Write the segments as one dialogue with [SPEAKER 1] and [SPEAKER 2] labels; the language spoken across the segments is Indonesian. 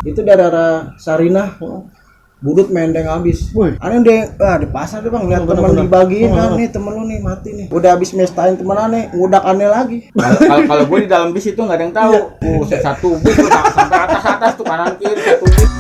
[SPEAKER 1] Itu daerah Sarinah. Budut mendeng habis. Aneh deh, di pasar deh bang, lihat teman dibagiin kan nih, temen lu nih mati nih. Udah habis mestain temen aneh, ngudak aneh lagi.
[SPEAKER 2] Kalau gue di dalam bis itu nggak ada yang tahu. Satu bis tuh sampai atas tuh kanan kiri satu bis.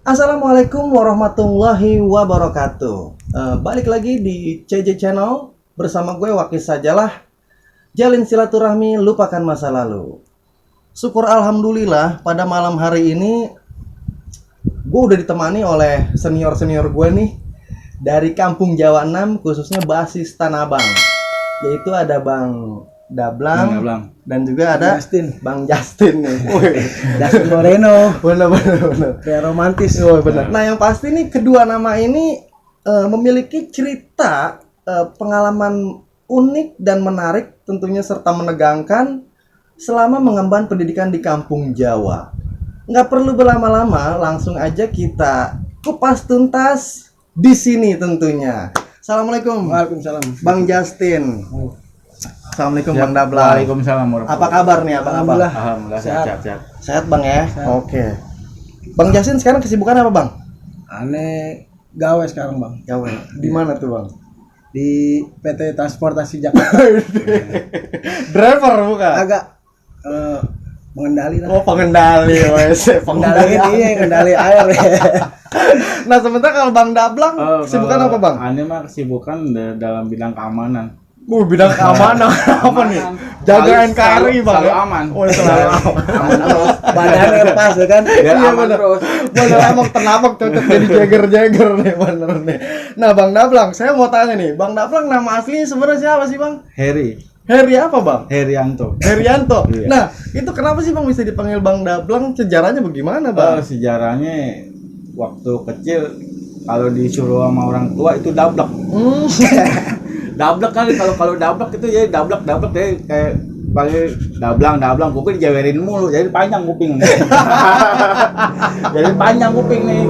[SPEAKER 1] Assalamualaikum warahmatullahi wabarakatuh. Balik lagi di CJ Channel bersama gue Wakil Sajalah. Jalin silaturahmi, lupakan masa lalu. Syukur alhamdulillah pada malam hari ini gue udah ditemani oleh senior-senior gue nih dari Kampung Jawa 6, khususnya basis Tanah Abang. Yaitu ada Bang Dablang dan juga ada Bang Justin nih.
[SPEAKER 3] Justin Moreno.
[SPEAKER 1] Bener.
[SPEAKER 3] Kayak romantis.
[SPEAKER 1] Bener. Nah yang pasti nih kedua nama ini memiliki cerita pengalaman unik dan menarik tentunya serta menegangkan selama mengemban pendidikan di Kampung Jawa. Nggak perlu berlama-lama, langsung aja kita kupas tuntas di sini tentunya. Assalamualaikum.
[SPEAKER 3] Waalaikumsalam.
[SPEAKER 1] Bang Justin. Assalamualaikum Bang Dablang.
[SPEAKER 2] Waalaikumsalam warahmatullahi.
[SPEAKER 1] Apa kabar nih Abang?
[SPEAKER 2] Alhamdulillah sehat.
[SPEAKER 1] Sehat Bang ya?
[SPEAKER 3] Sehat.
[SPEAKER 1] Oke. Bang Justin sekarang kesibukan apa Bang?
[SPEAKER 3] Aneh gawe sekarang bang.
[SPEAKER 1] Gawe. Di mana tuh Bang?
[SPEAKER 3] Di PT Transportasi Jakarta.
[SPEAKER 1] Driver bukan?
[SPEAKER 3] Agak mengendali lah.
[SPEAKER 1] Oh pengendali,
[SPEAKER 3] Kendali air.
[SPEAKER 1] Nah sementara kalau Bang Dablang kesibukan apa Bang?
[SPEAKER 2] Aneh mah kesibukan dalam bidang keamanan.
[SPEAKER 1] Bidang keamanan apa nih? Jaga NKRI Bang.
[SPEAKER 2] Selalu aman.
[SPEAKER 1] Oh selalu aman.
[SPEAKER 3] Badannya lepas ya kan.
[SPEAKER 2] Biar
[SPEAKER 1] Iya,
[SPEAKER 2] aman
[SPEAKER 1] bener.
[SPEAKER 2] terus.
[SPEAKER 1] Bener emang tenabak cocok jadi jager nih bener nih. Nah Bang Dablang, saya mau tanya nih, Bang Dablang nama aslinya sebenarnya siapa sih Bang? Heri apa Bang?
[SPEAKER 2] Herianto.
[SPEAKER 1] Herianto.
[SPEAKER 2] Iya.
[SPEAKER 1] Nah itu kenapa sih Bang bisa dipanggil Bang Dablang? Sejarahnya bagaimana Bang?
[SPEAKER 2] Sejarahnya waktu kecil kalau disuruh sama orang tua itu dablek. Dablek kali kalau dablek itu ya dablek deh kayak pakai dablang gue dijawerin mulu jadi panjang kuping. Jadi panjang kuping nih.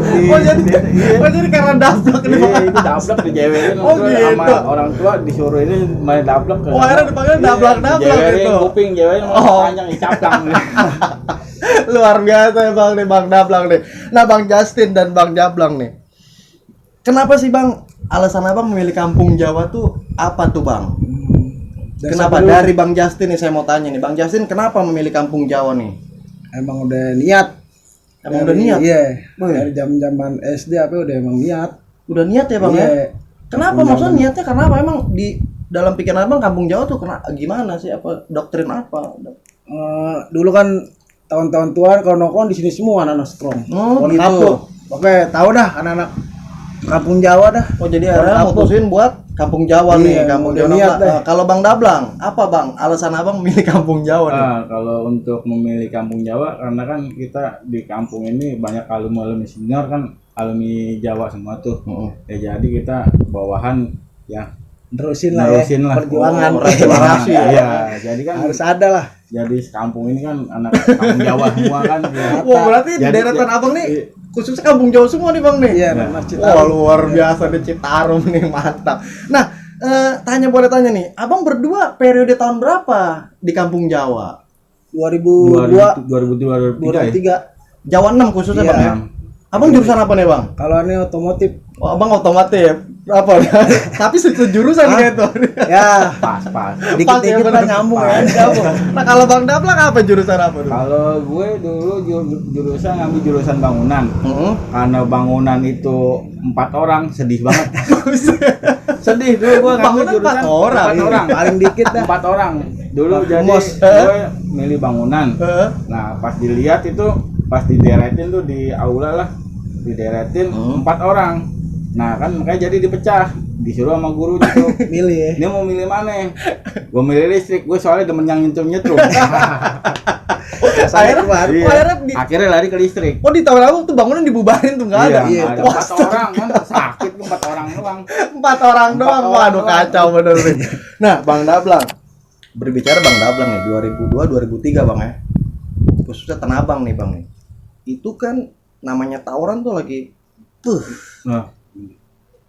[SPEAKER 1] Jadi karena dablek nih Bang.
[SPEAKER 2] Iya, itu dablek dijawerin
[SPEAKER 1] Gitu.
[SPEAKER 2] sama orang tua disuruh ini main dablek.
[SPEAKER 1] Akhirnya dipanggil dablek
[SPEAKER 2] Jawerin
[SPEAKER 1] gitu.
[SPEAKER 2] kuping, jawerin panjang dicaplang.
[SPEAKER 1] Luar biasa ya Bang nih Bang Dablang nih. Nah Bang Justin dan Bang Dablang nih. Kenapa sih Bang alasan Abang memilih Kampung Jawa tuh apa tuh Bang? Kenapa dari Bang Justin nih saya mau tanya nih. Bang Justin kenapa memilih Kampung Jawa nih?
[SPEAKER 3] Emang udah niat.
[SPEAKER 1] Udah niat?
[SPEAKER 3] Iya.
[SPEAKER 1] Wih.
[SPEAKER 3] Dari zaman SD apa udah emang niat.
[SPEAKER 1] Udah niat ya Bang
[SPEAKER 3] Iya.
[SPEAKER 1] ya? Kenapa maksudnya niatnya karena apa? Emang di dalam pikiran Abang Kampung Jawa tuh gimana sih? Apa doktrin apa?
[SPEAKER 3] Dulu kan tahun-tahun tua kalau nongkrong di sini semua anak-anak strong.
[SPEAKER 1] Oh,
[SPEAKER 3] Pohon
[SPEAKER 1] gitu.
[SPEAKER 3] kapuk. Oke, tahu dah anak-anak Kampung Jawa dah.
[SPEAKER 1] Oh jadi akhirnya mutusin buat Kampung Jawa nih,
[SPEAKER 3] Iya,
[SPEAKER 1] Kampung
[SPEAKER 3] udah
[SPEAKER 1] Jawa.
[SPEAKER 3] niat deh.
[SPEAKER 1] Kalau Bang Dablang, apa Bang alasan Abang memilih Kampung Jawa nih?
[SPEAKER 2] Kalau untuk memilih Kampung Jawa karena kan kita di kampung ini banyak alumni senior kan alumni Jawa semua tuh. Ya jadi kita bawahan ya
[SPEAKER 3] Nerusin lah perjuangan.
[SPEAKER 1] Regenerasi ya.
[SPEAKER 2] Iya, jadi kan
[SPEAKER 3] Harus ada lah.
[SPEAKER 2] jadi sekampung ini kan anak kampung Jawa semua kan. Ya.
[SPEAKER 1] Wah berarti
[SPEAKER 2] Jadi-
[SPEAKER 1] deretan Abang nih khususnya Kampung Jawa semua nih Bang nih.
[SPEAKER 3] Iya,
[SPEAKER 2] Nah.
[SPEAKER 3] Mas
[SPEAKER 1] Wah luar biasa di Citarum nih mantap. Nah boleh tanya nih, Abang berdua periode tahun berapa di Kampung Jawa?
[SPEAKER 3] 2002
[SPEAKER 2] 2003
[SPEAKER 3] 2003.
[SPEAKER 1] Jawa 6 khususnya
[SPEAKER 3] Iya.
[SPEAKER 1] Bang ya? Abang jurusan apa nih Bang?
[SPEAKER 3] Kalau ini otomotif.
[SPEAKER 1] Oh, Abang otomotif. Apa? Tapi sejurusan gitu.
[SPEAKER 3] Ya,
[SPEAKER 2] pas.
[SPEAKER 3] dikit-dikit
[SPEAKER 1] Pas ya,
[SPEAKER 3] lah
[SPEAKER 1] bener.
[SPEAKER 3] nyambung
[SPEAKER 1] Pas.
[SPEAKER 3] ya.
[SPEAKER 1] Nyambung. Nah kalau Bang Dablang apa jurusan apa tuh?
[SPEAKER 2] Kalau gue dulu jurusan ngambil jurusan bangunan. Karena bangunan itu 4 orang sedih banget. Sedih dulu gue ngambil
[SPEAKER 1] Bangunan
[SPEAKER 2] jurusan
[SPEAKER 1] 4 orang.
[SPEAKER 2] 4 orang.
[SPEAKER 3] Paling dikit dah.
[SPEAKER 2] 4 orang. Dulu jadi
[SPEAKER 3] Mos.
[SPEAKER 2] gue milih bangunan. Nah, pas dilihat itu pas dideretin tuh di aula lah. Dideretin 4 orang. Nah, kan makanya jadi dipecah. Disuruh sama guru gitu.
[SPEAKER 3] Milih ya.
[SPEAKER 2] Dia mau milih mana? Gue milih listrik. Gue soalnya demen yang nyetrum-nyetrum. Akhirnya lari ke listrik.
[SPEAKER 1] Oh di tahun Abang tuh bangunan dibubarin tuh nggak ada.
[SPEAKER 3] Iya,
[SPEAKER 2] ada 4 orang kan sakit 4 orang doang.
[SPEAKER 1] 4 orang doang. Waduh kacau bener nih. Nah Bang Dablang, Berbicara Bang Dablang nih 2002 2003 Bang ya. Khususnya Tanah Abang nih Bang nih. Itu kan namanya tawuran tuh lagi
[SPEAKER 2] Nah,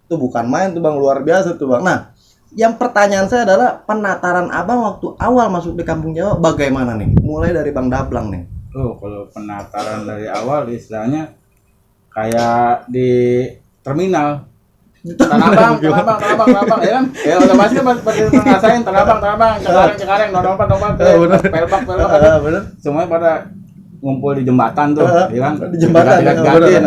[SPEAKER 1] itu bukan main tuh Bang, luar biasa tuh Bang. Nah, yang pertanyaan saya adalah penataran Abang waktu awal masuk di Kampung Jawa bagaimana nih? Mulai dari Bang Dablang nih.
[SPEAKER 2] kalau penataran dari awal istilahnya kayak di terminal. Tanah Abang, ya kan? Ya udah pasti pada ngerasain Tanah Abang, Cengkareng, nompat, pelbak,
[SPEAKER 1] Bener.
[SPEAKER 2] semuanya pada ngumpul di jembatan tuh, ya kan?
[SPEAKER 1] Di jembatan,
[SPEAKER 2] gantiin.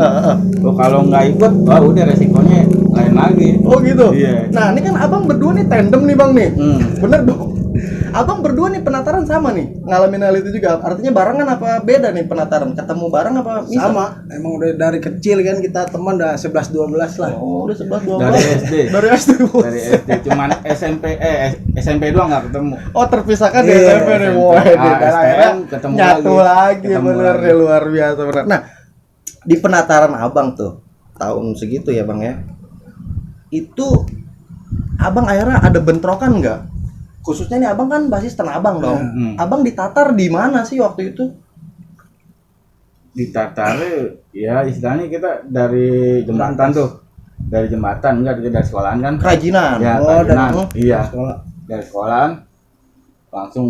[SPEAKER 2] Tuh kalau nggak ikut, wah udah resikonya lain lagi.
[SPEAKER 1] Oh gitu.
[SPEAKER 2] Iya.
[SPEAKER 1] Nah, ini kan Abang berdua nih tandem nih Bang nih. Bener dong. Abang berdua nih penataran sama nih, ngalamin hal itu juga. Artinya barengan apa beda nih penataran? Ketemu bareng apa misah?
[SPEAKER 3] Sama, emang udah dari kecil kan kita teman udah 11-12 lah.
[SPEAKER 1] Oh, udah 11 12.
[SPEAKER 2] Dari SD.
[SPEAKER 1] Dari SD.
[SPEAKER 2] Dari SD cuman SMP doang nggak ketemu.
[SPEAKER 1] Oh, terpisahkan di
[SPEAKER 3] Iya,
[SPEAKER 1] SMP nih.
[SPEAKER 2] SMP.
[SPEAKER 1] Wah, ini akhirnya
[SPEAKER 2] ketemu
[SPEAKER 1] nyatu lagi
[SPEAKER 2] Ketemu
[SPEAKER 1] bener
[SPEAKER 2] lagi.
[SPEAKER 1] ya, luar biasa bener. Nah, di penataran Abang tuh tahun segitu ya Bang ya. Itu Abang akhirnya ada bentrokan nggak? Khususnya nih Abang kan basis Tanah Abang dong. Abang ditatar di mana sih waktu itu?
[SPEAKER 2] Ditatar ya istilahnya kita dari jembatan tuh. Dari jembatan enggak dari sekolahan kan.
[SPEAKER 1] Kerajinan.
[SPEAKER 2] Ya,
[SPEAKER 3] Oh,
[SPEAKER 2] kerajinan.
[SPEAKER 3] dari
[SPEAKER 2] Iya.
[SPEAKER 3] sekolah.
[SPEAKER 2] Dari sekolahan langsung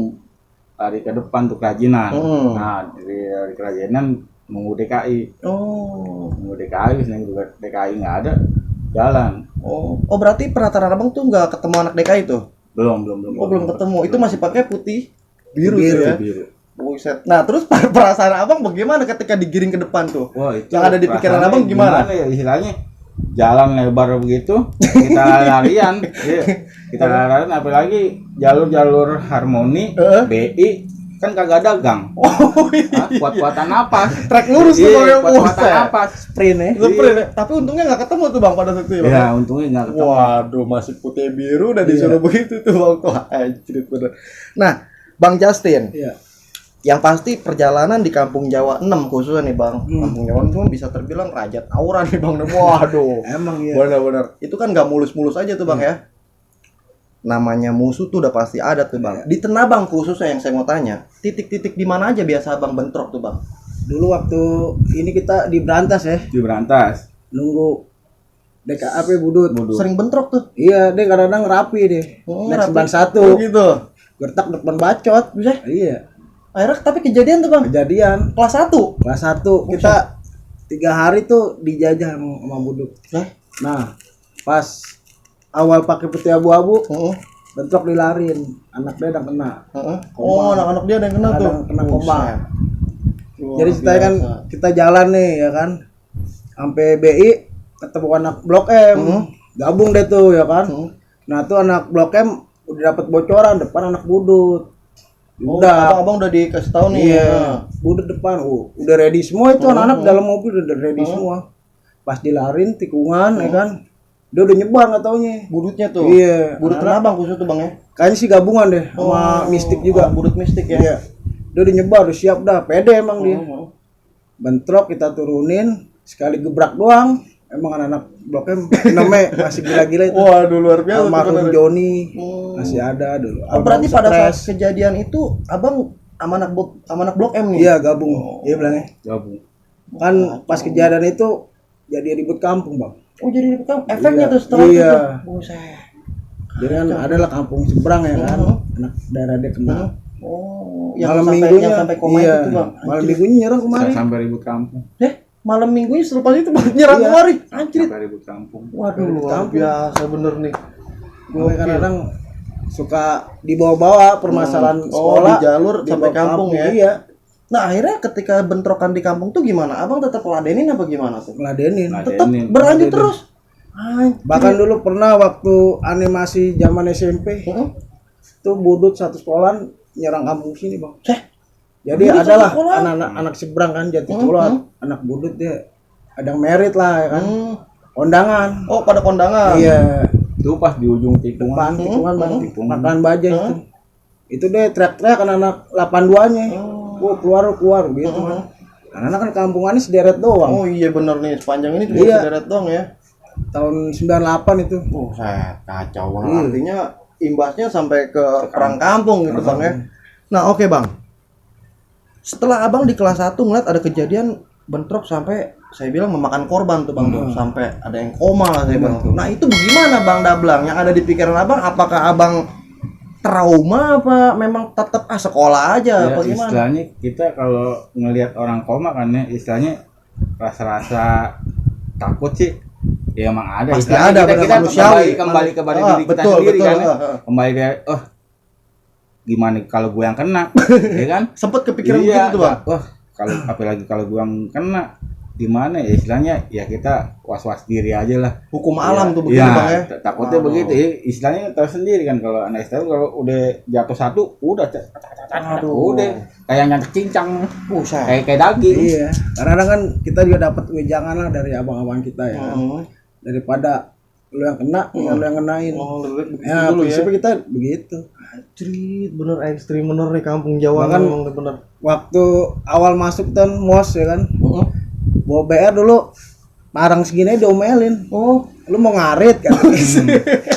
[SPEAKER 2] lari ke depan tuh kerajinan. Nah, dari kerajinan nunggu DKI.
[SPEAKER 1] Oh.
[SPEAKER 2] Nunggu DKI, seneng juga DKI nggak ada, jalan.
[SPEAKER 1] Oh, berarti penataran Abang tuh nggak ketemu anak DKI tuh?
[SPEAKER 2] Belum.
[SPEAKER 1] Oh, belum ketemu. Itu masih pakai putih biru,
[SPEAKER 3] Biru,
[SPEAKER 1] tuh ya.
[SPEAKER 2] Biru.
[SPEAKER 1] Buset. Nah, terus perasaan Abang bagaimana ketika digiring ke depan tuh?
[SPEAKER 2] Wah, itu
[SPEAKER 1] Yang ada di pikiran
[SPEAKER 2] perasaannya
[SPEAKER 1] Abang gimana?
[SPEAKER 2] ya istilahnya jalan lebar begitu, kita larian, iya. Kita larian apalagi jalur-jalur harmoni, BI kan kagak ada gang.
[SPEAKER 1] Oh, iya.
[SPEAKER 2] Kuat-kuatan napas.
[SPEAKER 1] Trek lurus tuh Bang ya.
[SPEAKER 2] Kuat-kuatan
[SPEAKER 1] Buset.
[SPEAKER 2] napas.
[SPEAKER 3] Sprint ya.
[SPEAKER 1] Sprint ya. Tapi untungnya nggak ketemu tuh Bang pada saat itu ya. Bang?
[SPEAKER 2] Ya, untungnya nggak ketemu.
[SPEAKER 1] Waduh, masih putih biru udah disuruh begitu tuh Bang. Wah, anjir bener. Nah, Bang Justin,
[SPEAKER 3] Iya.
[SPEAKER 1] yang pasti perjalanan di Kampung Jawa 6 khususnya nih Bang. Kampung Jawa itu bisa terbilang raja tawuran nih Bang. Waduh.
[SPEAKER 3] Emang ya.
[SPEAKER 1] Bener-bener. Itu kan nggak mulus-mulus aja tuh Bang ya. Namanya musuh tuh udah pasti ada tuh Bang. Di Tanah Abang khususnya yang saya mau tanya, titik-titik di mana aja biasa Abang bentrok tuh Bang?
[SPEAKER 3] Dulu waktu ini kita di Berantas ya,
[SPEAKER 2] Di Berantas.
[SPEAKER 3] nunggu DKAP Budut.
[SPEAKER 1] Sering bentrok tuh.
[SPEAKER 3] Iya, dia kadang-kadang rapi deh. Naik
[SPEAKER 1] rapi.
[SPEAKER 3] seban satu.
[SPEAKER 1] Oh, gitu.
[SPEAKER 3] Gertak depan bacot.
[SPEAKER 1] Bisa?
[SPEAKER 3] Iya.
[SPEAKER 1] Akhirnya tapi kejadian tuh Bang.
[SPEAKER 3] Kejadian
[SPEAKER 1] Kelas 1.
[SPEAKER 3] kelas 1 kita 3 hari tuh dijajah sama Budut. Nah, pas awal pakai putih abu-abu, bentrok dilarin, anak dia yang kena.
[SPEAKER 1] Oh, anak-anak dia ada yang kena tuh.
[SPEAKER 3] Kena koma.
[SPEAKER 1] Luar
[SPEAKER 3] Jadi ceritanya kan
[SPEAKER 1] biasa.
[SPEAKER 3] kita jalan nih ya kan, sampai BI ketemu anak Blok M, gabung deh tuh ya kan. Nah tuh anak Blok M udah dapat bocoran depan anak Budut.
[SPEAKER 1] Oh,
[SPEAKER 3] Udah,
[SPEAKER 1] abang udah dikasih tahu nih.
[SPEAKER 3] iya, Budut depan, udah ready semua itu anak-anak dalam mobil udah ready semua. Pas dilarin tikungan ya kan, dia udah nyebar nggak taunya.
[SPEAKER 1] Budutnya tuh.
[SPEAKER 3] Iya,
[SPEAKER 1] Budut Tanah Abang khusus tuh Bang ya.
[SPEAKER 3] kayaknya sih gabungan deh sama Mistik juga.
[SPEAKER 1] Budut mistik ya.
[SPEAKER 3] Iya. Dia udah nyebar, udah siap dah, pede emang dia. Bentrok kita turunin, sekali gebrak doang. Emang anak-anak Blok M namanya masih gila-gila itu.
[SPEAKER 1] Waduh, luar biasa.
[SPEAKER 3] Almarhum Joni masih ada dulu.
[SPEAKER 1] Oh, berarti
[SPEAKER 3] Almarhum
[SPEAKER 1] pada saat
[SPEAKER 3] Stres.
[SPEAKER 1] kejadian itu abang sama anak Blok M nih.
[SPEAKER 3] Iya gabung. Iya bilangnya.
[SPEAKER 2] Gabung.
[SPEAKER 3] Kan pas kejadian itu jadi ribut kampung, Bang.
[SPEAKER 1] Oh, jadi efeknya
[SPEAKER 3] Iya.
[SPEAKER 1] tuh setelah
[SPEAKER 3] Iya.
[SPEAKER 1] itu. Buset.
[SPEAKER 3] Jadi kan adalah kampung seberang ya kan. Anak daerah dia kena.
[SPEAKER 1] Oh,
[SPEAKER 3] Malam
[SPEAKER 1] sampai,
[SPEAKER 3] minggunya
[SPEAKER 1] yang sampai koma
[SPEAKER 3] iya,
[SPEAKER 1] itu tuh Bang.
[SPEAKER 3] malam minggunya nyerang kemarin.
[SPEAKER 2] Sampai ribut kampung.
[SPEAKER 1] Malam minggunya selepas itu Bang nyerang
[SPEAKER 3] Iya.
[SPEAKER 1] kemari. Anjir.
[SPEAKER 2] Sampai ribut kampung.
[SPEAKER 1] Waduh, luar
[SPEAKER 3] Kampung.
[SPEAKER 1] biasa bener nih.
[SPEAKER 3] Gue kadang suka dibawa-bawa permasalahan sekolah
[SPEAKER 1] di jalur
[SPEAKER 3] dibawa
[SPEAKER 1] sampai kampung ya.
[SPEAKER 3] Iya,
[SPEAKER 1] Nah, akhirnya ketika bentrokan di kampung tuh gimana? Abang tetap ladenin apa gimana tuh?
[SPEAKER 3] ngeladenin.
[SPEAKER 1] Tetap
[SPEAKER 2] Ladenin.
[SPEAKER 1] berlanjut terus. Anjir.
[SPEAKER 3] Bahkan dulu pernah waktu animasi zaman SMP tuh Budut satu sekolahan nyerang kampung sini, Bang. Jadi
[SPEAKER 1] Budut
[SPEAKER 3] adalah
[SPEAKER 1] satu sekolahan?
[SPEAKER 3] anak seberang kan Jaticolot, anak Budut dia ada yang merit lah ya kan. Kondangan.
[SPEAKER 1] Oh, pada kondangan.
[SPEAKER 3] Iya,
[SPEAKER 2] Itu pas di ujung tikungan.
[SPEAKER 3] tikungan Bang, makan baja itu. Itu deh teriak-teriak anak 82-nya. Oh, keluar gitu kan. Anak-anak kan kampungannya sederet doang.
[SPEAKER 1] Oh iya bener nih, sepanjang ini cuma
[SPEAKER 3] Iya.
[SPEAKER 1] sederet dong ya.
[SPEAKER 3] Tahun 98 itu.
[SPEAKER 1] Kacau banget.
[SPEAKER 3] Iya.
[SPEAKER 1] Artinya imbasnya sampai ke perang kampung gitu bang ya. Nah oke bang, setelah abang di kelas 1 ngeliat ada kejadian bentrok sampai saya bilang memakan korban tuh bang tuh, sampai ada yang koma lah saya bilang tuh. Nah itu gimana bang Dablang, yang ada di pikiran abang, apakah abang trauma apa memang tetap sekolah aja
[SPEAKER 2] Ya,
[SPEAKER 1] apa gimana?
[SPEAKER 2] istilahnya kita kalau ngelihat orang koma kan ya, istilahnya rasa-rasa takut sih. Ya emang ada.
[SPEAKER 1] Pasti
[SPEAKER 2] Istilahnya
[SPEAKER 1] ada,
[SPEAKER 2] kita,
[SPEAKER 1] benar,
[SPEAKER 2] kita
[SPEAKER 1] manusiawi.
[SPEAKER 2] kembali kepada
[SPEAKER 1] Ah,
[SPEAKER 2] diri kita
[SPEAKER 1] betul,
[SPEAKER 2] sendiri
[SPEAKER 1] betul,
[SPEAKER 2] kan. Ya.
[SPEAKER 1] ah.
[SPEAKER 2] Kembali kayak gimana kalau gue yang kena, ya kan?
[SPEAKER 1] Sempet kepikiran
[SPEAKER 2] Iya,
[SPEAKER 1] begitu tuh bang?
[SPEAKER 2] kalau apalagi kalau gue yang kena gimana ya, istilahnya ya kita was-was diri aja lah.
[SPEAKER 1] Hukum alam tuh begitu
[SPEAKER 2] Iya,
[SPEAKER 1] bang ya?
[SPEAKER 2] takutnya
[SPEAKER 1] Aduh.
[SPEAKER 2] begitu ya, istilahnya tahu sendiri kan kalau anak STM kalau udah jatuh satu udah udah kayak yang cincang,
[SPEAKER 1] Buset.
[SPEAKER 2] kayak daging.
[SPEAKER 3] Iya. Kadang-kadang kan kita juga dapat wejangan lah dari abang-abang kita ya. Daripada lu yang kena, lu yang kenain.
[SPEAKER 1] Oh, lebih baik begitu
[SPEAKER 3] Ya,
[SPEAKER 1] dulu ya.
[SPEAKER 3] prinsipnya kita begitu.
[SPEAKER 1] Anjrit, bener ekstrim bener nih kampung Jawa
[SPEAKER 3] Bahkan-
[SPEAKER 1] memang bener.
[SPEAKER 3] Waktu awal masuk kan MOS ya kan, bawa BR dulu marang segini diomelin.
[SPEAKER 1] Oh,
[SPEAKER 3] Lu mau ngarit kan?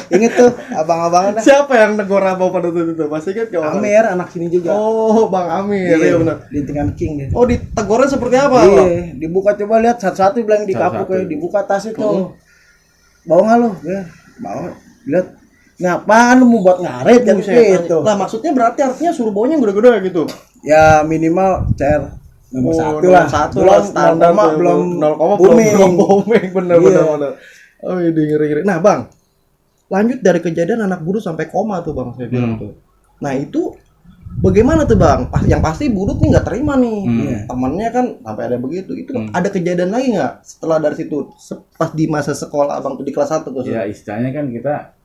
[SPEAKER 3] Ingat tuh abang-abangan dah.
[SPEAKER 1] siapa yang negor abang pada itu? Masih ingat gak? Bang?
[SPEAKER 3] Amir anak sini juga.
[SPEAKER 1] Oh, Bang Amir, iya bener.
[SPEAKER 3] Di Tingkan King dia.
[SPEAKER 1] Oh, ditegornya seperti apa? Bang?
[SPEAKER 3] Iya, dibuka coba lihat satu-satu bilang di kapuk
[SPEAKER 2] Satu-satu.
[SPEAKER 3] kayak dibuka tas itu. Bawa nggak lu? Ya, bawa. Lihat. Ngapaan lu mau buat ngarit kan
[SPEAKER 1] Buset.
[SPEAKER 3] gitu.
[SPEAKER 1] Lah maksudnya berarti artinya suruh bawanya yang gede-gede gitu.
[SPEAKER 3] Ya minimal CR nomor satu lah.
[SPEAKER 1] Satu
[SPEAKER 3] Belum
[SPEAKER 1] lah standar
[SPEAKER 3] 0,
[SPEAKER 1] tuh,
[SPEAKER 3] belum
[SPEAKER 1] 0,
[SPEAKER 3] booming.
[SPEAKER 1] belum booming bener
[SPEAKER 3] Iya.
[SPEAKER 1] bener bener. Oh, ini ngeri-ngeri. Nah, Bang. Lanjut dari kejadian anak buruh sampai koma tuh, Bang, saya bilang tuh. Nah, itu bagaimana tuh, Bang? Yang pasti Budut nih nggak terima nih.
[SPEAKER 3] Iya.
[SPEAKER 1] Temannya kan sampai ada begitu. Itu ada kejadian lagi nggak setelah dari situ? Pas di masa sekolah Abang tuh di kelas 1 tuh.
[SPEAKER 2] Ya istilahnya kan kita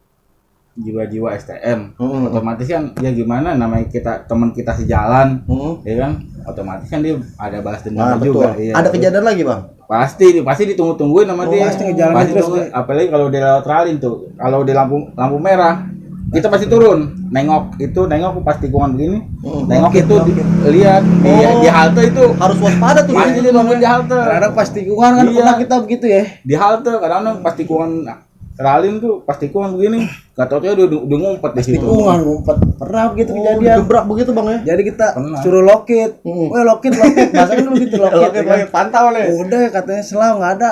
[SPEAKER 2] jiwa-jiwa STM,
[SPEAKER 1] Hmm.
[SPEAKER 2] otomatis kan ya gimana namanya kita teman kita sejalan,
[SPEAKER 1] Hmm.
[SPEAKER 2] ya kan, otomatis kan dia ada balas
[SPEAKER 1] Nah,
[SPEAKER 2] dendam
[SPEAKER 1] betul.
[SPEAKER 2] juga. Iya.
[SPEAKER 1] Ada kejadian lagi, Bang?
[SPEAKER 2] Pasti ditunggu-tungguin sama dia.
[SPEAKER 3] pasti ngejalanin
[SPEAKER 2] Pasti
[SPEAKER 3] terus,
[SPEAKER 2] tunggu. Apalagi kalau dia lewat ralin tuh, kalau di lampu merah kita pasti turun, nengok pas tikungan begini, nengok itu lihat di halte itu
[SPEAKER 1] Harus waspada tuh.
[SPEAKER 2] pasti dia bangun di halte.
[SPEAKER 3] Kadang pas tikungan kan
[SPEAKER 2] Iya.
[SPEAKER 3] pernah kita begitu ya.
[SPEAKER 2] Di halte kadang-kadang pas tikungan ralin tuh pas tikungan begini, gak tau tuh udah ngumpet di situ.
[SPEAKER 3] Tikungan ngumpet. Pernah begitu
[SPEAKER 1] Oh,
[SPEAKER 3] kejadian.
[SPEAKER 1] gebrak begitu, Bang ya?
[SPEAKER 3] Jadi kita
[SPEAKER 2] Pernah.
[SPEAKER 3] suruh lokit.
[SPEAKER 1] Hmm.
[SPEAKER 3] Weh lokit. Bahasa kan begitu lokit. ya kan?
[SPEAKER 1] pantau nih.
[SPEAKER 3] Udah katanya selau nggak ada.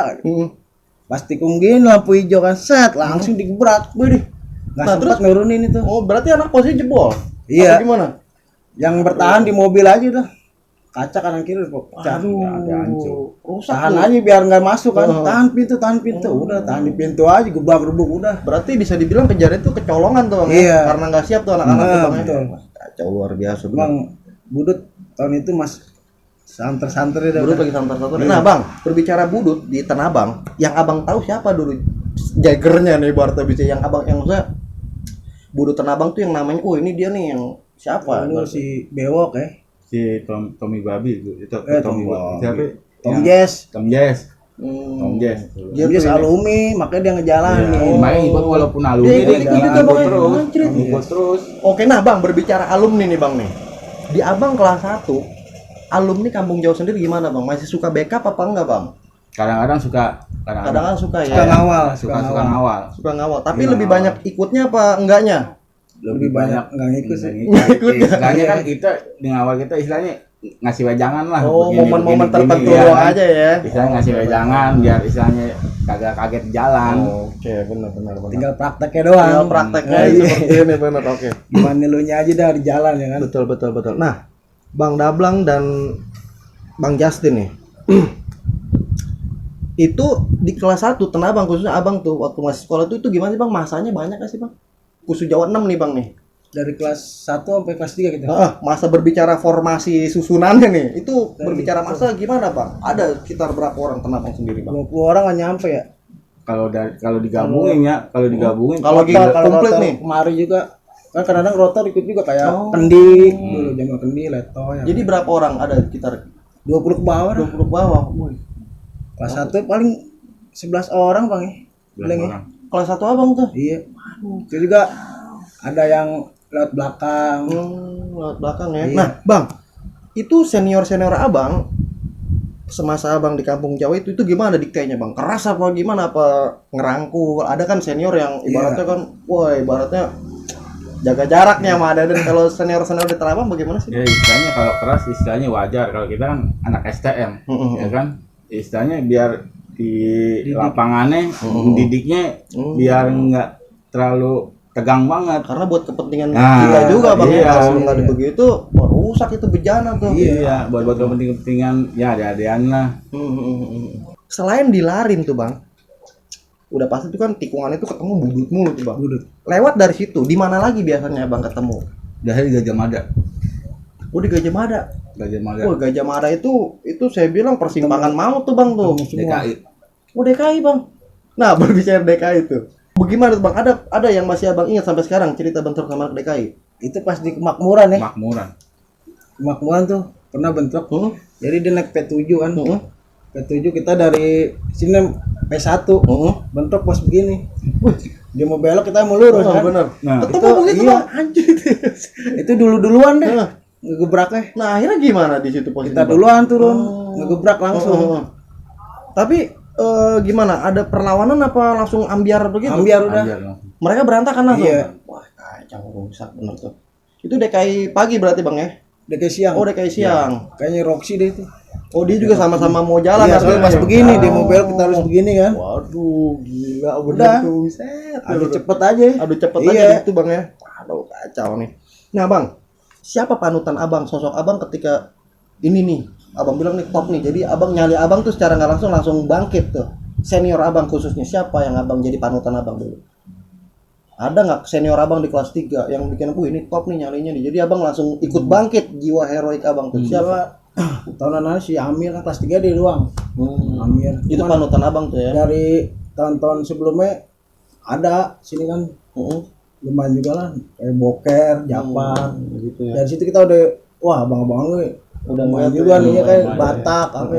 [SPEAKER 3] Pas tikung gini lampu hijau kan set langsung digebrak. Wih, nggak
[SPEAKER 1] Nah,
[SPEAKER 3] sempat nurunin itu.
[SPEAKER 1] Oh, berarti anak posisi jebol.
[SPEAKER 3] Iya.
[SPEAKER 1] Apa gimana?
[SPEAKER 3] Yang bertahan di mobil aja udah. Kaca kanan kiri kok pecah.
[SPEAKER 2] Ada hancur.
[SPEAKER 1] Rusak
[SPEAKER 3] Tahan
[SPEAKER 1] tuh.
[SPEAKER 3] aja biar nggak masuk kan. Tahan pintu. Udah tahan di pintu aja gebrak-gebuk udah.
[SPEAKER 1] Berarti bisa dibilang kejadian itu kecolongan tuh, Bang.
[SPEAKER 3] Iya.
[SPEAKER 1] Ya? Karena nggak siap tuh anak-anak tuh, Bang. Ya?
[SPEAKER 3] betul.
[SPEAKER 1] Kacau luar biasa.
[SPEAKER 3] Emang Budut tahun itu mas santer-santer ya.
[SPEAKER 1] Budut lagi santar-santar. Nah, Bang, berbicara Budut di Tanah Abang, yang Abang tahu siapa dulu jagernya nih Barta bisa yang Abang yang maksudnya Budut Tanah Abang tuh yang namanya, oh ini dia nih yang siapa?
[SPEAKER 3] Lu si Bewok ya.
[SPEAKER 2] Si Tommy Babi itu
[SPEAKER 3] Tommy
[SPEAKER 2] Babi. Siapa?
[SPEAKER 3] Tom
[SPEAKER 2] Yang-
[SPEAKER 3] Jess.
[SPEAKER 2] Tom Jess.
[SPEAKER 1] Hmm.
[SPEAKER 2] Tom Jess.
[SPEAKER 1] Dia
[SPEAKER 3] Dia
[SPEAKER 1] tuh ini.
[SPEAKER 3] alumni, makanya dia ngejalanin.
[SPEAKER 2] Iya, makanya ikut walaupun alumni
[SPEAKER 1] Dia
[SPEAKER 2] dia
[SPEAKER 1] ikut juga, Bang, ya? Anjrit.
[SPEAKER 2] ikut terus.
[SPEAKER 1] Oke, nah Bang, berbicara alumni nih Bang nih. Di Abang kelas 1, alumni Kampung Jawa sendiri gimana Bang? Masih suka backup apa enggak Bang?
[SPEAKER 2] Kadang-kadang suka,
[SPEAKER 1] Kadang-kadang suka ya.
[SPEAKER 3] Suka ngawal,
[SPEAKER 2] suka ngawal.
[SPEAKER 1] Suka ngawal. Tapi
[SPEAKER 2] Iya.
[SPEAKER 1] lebih banyak ikutnya apa enggaknya?
[SPEAKER 3] Lebih banyak nggak ngikut sih.
[SPEAKER 1] Ngikut ya?
[SPEAKER 2] Istilahnya kan kita di ngawal kita istilahnya ngasih wejangan lah.
[SPEAKER 1] Oh,
[SPEAKER 2] begini,
[SPEAKER 1] momen-momen
[SPEAKER 2] begini,
[SPEAKER 1] tertentu
[SPEAKER 2] begini,
[SPEAKER 1] doang
[SPEAKER 2] kan.
[SPEAKER 1] aja ya.
[SPEAKER 2] Istilahnya ngasih wejangan biar istilahnya kagak kaget di jalan.
[SPEAKER 1] Oke, benar.
[SPEAKER 3] Tinggal prakteknya doang.
[SPEAKER 1] Tinggal prakteknya
[SPEAKER 3] Nah, iya.
[SPEAKER 1] seperti ini benar. Oke.
[SPEAKER 3] Gimana lu nya aja dah di jalan ya kan.
[SPEAKER 1] Betul. Nah, Bang Dablang dan Bang Justin nih. Itu di kelas 1 Tanah Abang khususnya Abang tuh waktu masih sekolah tuh itu gimana sih Bang? Masanya banyak gak sih Bang? Khusus Jawa 6 nih Bang nih.
[SPEAKER 3] Dari kelas 1 sampai kelas 3 gitu.
[SPEAKER 1] Masa berbicara formasi susunannya nih. Itu berbicara masa gimana Bang? Ada sekitar berapa orang Tanah Abang sendiri Bang?
[SPEAKER 3] 20 orang nggak nyampe ya.
[SPEAKER 2] Kalau digabungin ya, kalau digabungin
[SPEAKER 1] Kalau
[SPEAKER 3] Rotor,
[SPEAKER 1] gila,
[SPEAKER 3] kalau
[SPEAKER 1] komplit
[SPEAKER 3] rotor
[SPEAKER 1] nih.
[SPEAKER 3] kemari juga kan kadang-kadang rotor ikut juga kayak
[SPEAKER 1] Oh.
[SPEAKER 3] kendi dulu zaman kendi leto ya.
[SPEAKER 1] Jadi berapa orang ada sekitar
[SPEAKER 3] 20 ke bawah dah.
[SPEAKER 1] 20 ke bawah? Wih.
[SPEAKER 3] Kelas 1 paling 11 orang Bang ya.
[SPEAKER 2] 11
[SPEAKER 3] Bilang ya.
[SPEAKER 2] orang.
[SPEAKER 1] Kelas 1 Abang tuh.
[SPEAKER 3] Iya. Itu juga ada yang lewat belakang.
[SPEAKER 1] Lewat belakang ya.
[SPEAKER 3] Iya.
[SPEAKER 1] Nah, Bang, itu senior Abang semasa Abang di Kampung Jawa itu gimana diktenya Bang? Keras apa gimana apa ngerangkul? Ada kan senior yang ibaratnya kan, wah ibaratnya jaga jaraknya sama ada. Dan kalau senior udah terabang bagaimana sih?
[SPEAKER 2] Ya istilahnya kalau keras istilahnya wajar. Kalau kita kan anak STM, ya kan, istilahnya biar di lapangannya didiknya biar nggak terlalu tegang banget.
[SPEAKER 1] Karena buat kepentingan kita juga bang.
[SPEAKER 2] Iya,
[SPEAKER 1] Kalau nggak begitu, wah, rusak itu bejana tuh.
[SPEAKER 2] Iya, buat kepentingan ya ada-adaan lah.
[SPEAKER 1] Selain dilarin tuh bang, udah pasti tuh kan tikungan itu ketemu budut mulu tuh bang.
[SPEAKER 3] Budut.
[SPEAKER 1] Lewat dari situ, di mana lagi biasanya bang ketemu?
[SPEAKER 2] Biasanya di Gajah Mada.
[SPEAKER 1] Oh di Gajah Mada.
[SPEAKER 2] Gajah Mada.
[SPEAKER 1] Wah Gajah Mada itu saya bilang persimpangan maut tuh bang tuh.
[SPEAKER 2] DKI.
[SPEAKER 1] Oh DKI bang. Nah berbicara DKI tuh, bagaimana tuh bang? Ada yang masih abang ingat sampai sekarang cerita bentrok sama anak DKI?
[SPEAKER 3] Itu pas di Kemakmuran ya.
[SPEAKER 2] Kemakmuran
[SPEAKER 3] Tuh pernah bentrok. Jadi dia naik P7 kan. P7 kita dari sini P1. Bentrok pas begini. Dia mau belok kita mau lurus kan.
[SPEAKER 1] Bener.
[SPEAKER 2] Nah,
[SPEAKER 1] Ketemu begitu
[SPEAKER 3] iya.
[SPEAKER 1] bang. Anjir.
[SPEAKER 3] Itu duluan deh. Ngegebraknya.
[SPEAKER 1] Nah akhirnya gimana di situ posisinya?
[SPEAKER 3] Kita duluan turun, ngegebrak langsung.
[SPEAKER 1] Tapi gimana? Ada perlawanan apa langsung ambiar begitu?
[SPEAKER 3] Ambiar udah.
[SPEAKER 1] Mereka berantakan langsung.
[SPEAKER 3] Iya.
[SPEAKER 1] Wah kacau rusak bener tuh. Itu DKI pagi berarti bang ya?
[SPEAKER 3] DKI siang.
[SPEAKER 1] Oh DKI siang.
[SPEAKER 3] Kayaknya Roxy deh itu.
[SPEAKER 1] Oh dia juga sama-sama mau jalan.
[SPEAKER 3] Iya,
[SPEAKER 1] harusnya
[SPEAKER 3] pas
[SPEAKER 1] ya?
[SPEAKER 3] begini dia mau belok kita harus begini kan.
[SPEAKER 1] Waduh gila bener
[SPEAKER 3] Udah.
[SPEAKER 1] tuh. Set.
[SPEAKER 3] Aduh cepet aja.
[SPEAKER 1] Aduh cepet
[SPEAKER 3] Iya.
[SPEAKER 1] aja gitu bang ya. Aduh kacau nih. Nah bang, siapa panutan abang? Sosok abang ketika ini nih, abang bilang nih top nih. Jadi abang nyali abang tuh secara nggak langsung bangkit tuh. Senior abang khususnya siapa yang abang jadi panutan abang dulu? Ada nggak senior abang di kelas 3 yang bikin ini top nih nyalinya nih. Jadi abang langsung ikut bangkit jiwa heroik abang tuh. Siapa?
[SPEAKER 3] Tahunan lalu si Amir kan kelas 3 di doang. Amir.
[SPEAKER 1] Itu
[SPEAKER 3] Cuman
[SPEAKER 1] panutan abang tuh ya.
[SPEAKER 3] dari tahun-tahun sebelumnya ada sini kan lumayan juga lah kayak Boker, Japar
[SPEAKER 1] gitu ya.
[SPEAKER 3] Dari situ kita udah wah abang-abang gue
[SPEAKER 1] Udah
[SPEAKER 3] lumayan
[SPEAKER 1] ngeliat
[SPEAKER 3] juga
[SPEAKER 1] ya,
[SPEAKER 3] nih ya kayak
[SPEAKER 2] lumayan.
[SPEAKER 3] Batak apa.